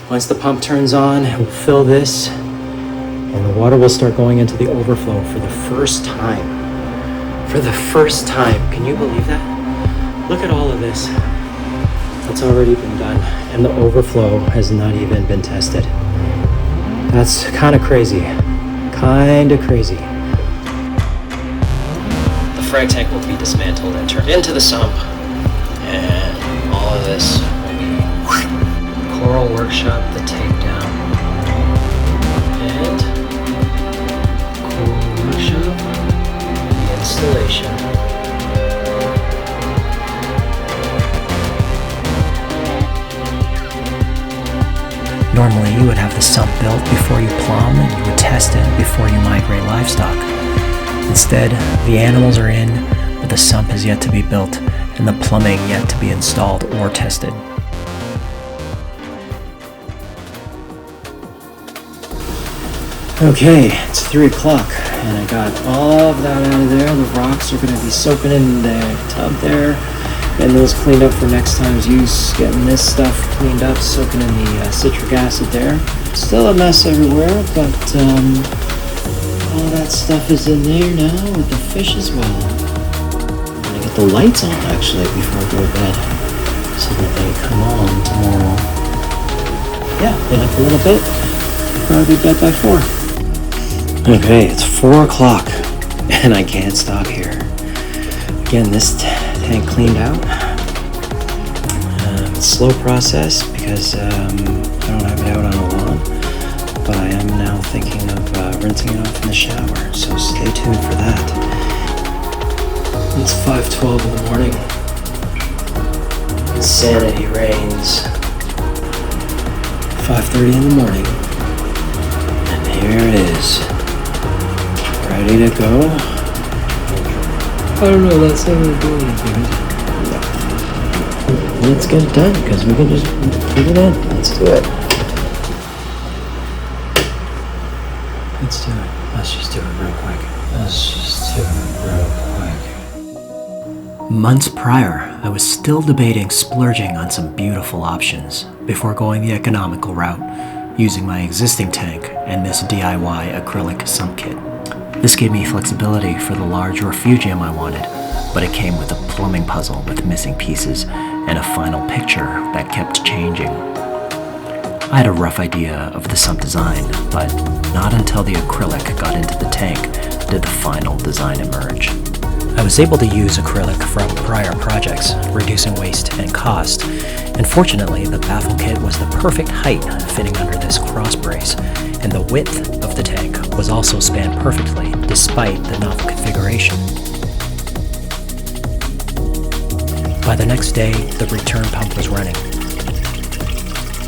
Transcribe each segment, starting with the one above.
Once the pump turns on, we'll fill this and the water will start going into the overflow for the first time. For the first time. Can you believe that? Look at all of this. That's already been done. And the overflow has not even been tested. That's kind of crazy. Kind of crazy. The frag tank will be dismantled and turned into the sump. And all of this will be Coral Workshop, the takedown. And Coral Workshop, the installation. Normally, you would have the sump built before you plumb, and you would test it before you migrate livestock. Instead, the animals are in, but the sump has yet to be built, and the plumbing yet to be installed or tested. Okay, it's 3 o'clock, and I got all of that out of there. The rocks are going to be soaking in the tub there. Getting those cleaned up for next time's use. Getting this stuff cleaned up, soaking in the citric acid there. Still a mess everywhere, but all that stuff is in there now with the fish as well. I'm gonna get the lights on actually before I go to bed, so that they come on tomorrow. Yeah, clean up a little bit. Probably be bed by 4. Okay, it's 4 o'clock, and I can't stop here. Again, this tank cleaned out. It's a slow process because I don't have it out on the lawn, but I am now thinking of rinsing it off in the shower, so stay tuned for that. It's 5:12 in the morning. Insanity reigns. 5:30 in the morning, and here it is, ready to go. I don't know, that's not really doing anything. Let's get it done, because we can just put it in. Let's do it. Let's do it. Let's just do it real quick. Months prior, I was still debating splurging on some beautiful options before going the economical route, using my existing tank and this DIY acrylic sump kit. This gave me flexibility for the large refugium I wanted, but it came with a plumbing puzzle with missing pieces and a final picture that kept changing. I had a rough idea of the sump design, but not until the acrylic got into the tank did the final design emerge. I was able to use acrylic from prior projects, reducing waste and cost, and fortunately the baffle kit was the perfect height fitting under this cross brace, and the width of the tank was also spanned perfectly despite the novel configuration. By the next day, the return pump was running,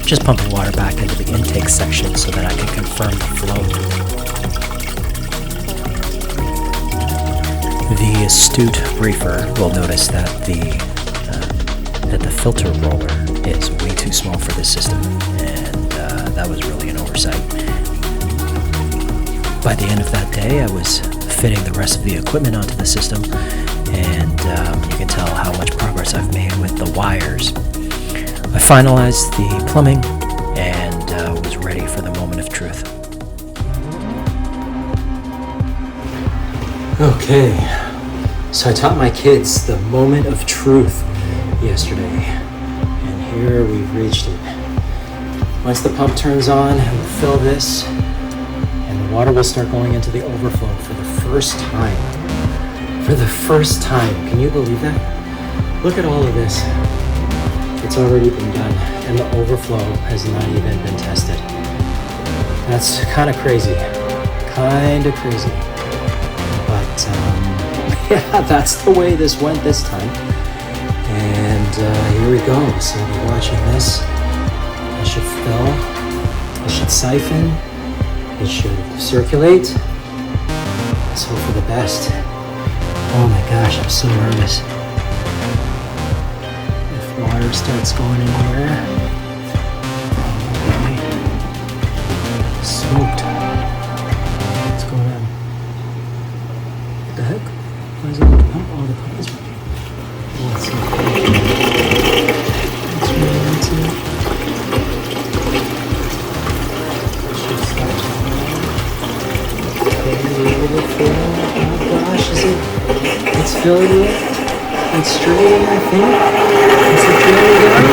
just pumping water back into the intake section so that I could confirm the flow. The astute briefer will notice that the filter roller is way too small for this system, and that was really an oversight. By the end of that day, I was fitting the rest of the equipment onto the system, and you can tell how much progress I've made with the wires. I finalized the plumbing and was ready for the moment of truth. Okay, so I taught my kids the moment of truth yesterday, and here we've reached it. Once the pump turns on, we'll fill this, and the water will start going into the overflow for the first time. For the first time, can you believe that? Look at all of this. It's already been done, and the overflow has not even been tested. That's kind of crazy. Kind of crazy. But, yeah, that's the way this went this time. And here we go. So we're watching this. It should fill. It should siphon. It should circulate. Let's hope for the best. Oh my gosh, I'm so nervous. If water starts going in here, probably smoked. What's going on? What the heck? Why is it the pump? Oh, the pump is working. Oh, let's see. That's really overflow. Oh gosh, is it? It's filled with. It's straining, I think. Is it draining down?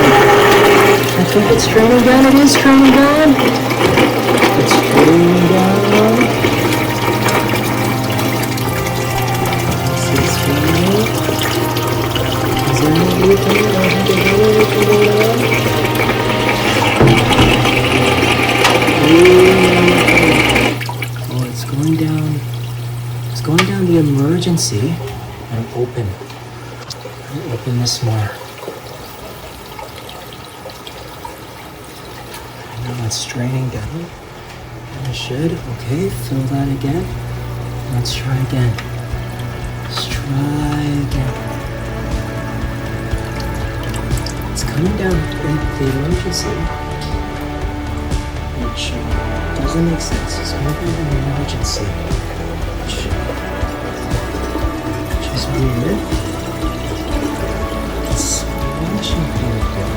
I think it's draining down. It is draining down. It's draining down. Is it draining? Is there any leaking? I don't think there's any leaking going on. Oh, it's going down. It's going down the emergency. And open. Open this more. I know it's straining down. I should. Okay, fill that again. Let's try again. Let's try again. It's coming down the emergency, which doesn't make sense. It's going to be an emergency, which is weird. It's splashing pretty good.